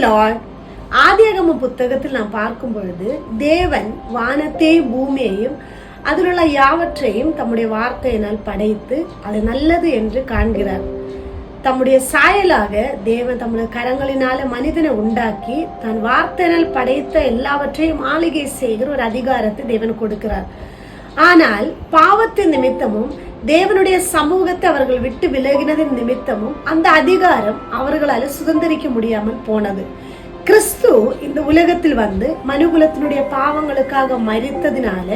Lord. ஆதியாகம புத்தகத்தில் நாம் பார்க்கும் பொழுது தேவன் வானத்தையும் பூமியையும் அதிலுள்ள யாவற்றையும் தம்முடைய வார்த்தையினால் படைத்து அது நல்லது என்று காண்கிறார். தம்முடைய சாயலாக தேவன் தம்முடைய கரங்களினால மனிதனை உண்டாக்கி தன் வார்த்தையினால் படைத்த எல்லாவற்றையும் ஆளுகை செய்கிற ஒரு அதிகாரத்தை தேவன் கொடுக்கிறார். ஆனால் பாவத்தின் நிமித்தமும் தேவனுடைய சமூகத்தை அவர்கள் விட்டு விலகினதின் நிமித்தமும் அந்த அதிகாரம் அவர்களால் சுதந்திரிக்க முடியாமல் போனது. கிறிஸ்து இந்த உலகத்தில் வந்து மனுகுலத்தினுடைய பாவங்களுக்காக மரித்ததினால,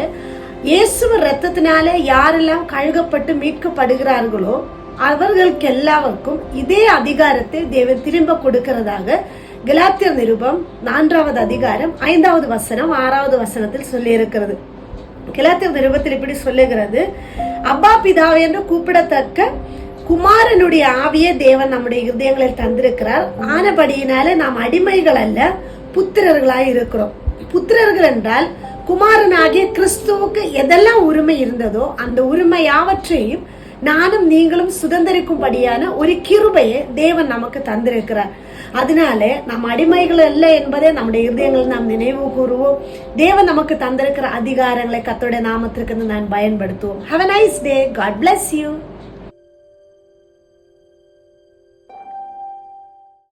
இயேசுவின் இரத்தத்தினால யாரெல்லாம் கழுகப்பட்டு மீட்கப்படுகிறார்களோ அவர்களுக்கு எல்லாருக்கும் இதே அதிகாரத்தை தேவன் திரும்ப கொடுக்கிறதாக கலாத்தியர் நிருபம் 4வது அதிகாரம் 5வது வசனம் 6வது வசனத்தில் சொல்லி இருக்கிறது. கலாத்தியர் நிருபத்தில் இப்படி சொல்லுகிறது, அப்பா பிதாவை என்று கூப்பிடத்தக்க குமாரனுடைய ஆவியை தேவன் நம்முடைய இருதயங்களில் தந்திருக்கிறார். ஆனபடியினால நாம் அடிமைகள் அல்ல, புத்திரர்களாய் இருக்கிறோம். புத்திரர்கள் என்றால் குமாரனாகிய கிறிஸ்துவுக்கு எதெல்லாம் உரிமை இருந்ததோ அந்த உரிமை யாவற்றையும் நானும் நீங்களும் சுதந்திரிக்கும்படியான ஒரு கிருபையை தேவன் நமக்கு தந்திருக்கிறார். அதனால நம் அடிமைகள் அல்ல என்பதை நம்முடைய இருதயங்கள் நாம் நினைவு கூறுவோம். தேவன் நமக்கு தந்திருக்கிற அதிகாரங்களை கர்த்தருடைய நாமத்திற்கு நான் பயன்படுத்துவோம். Have a nice day. God bless you.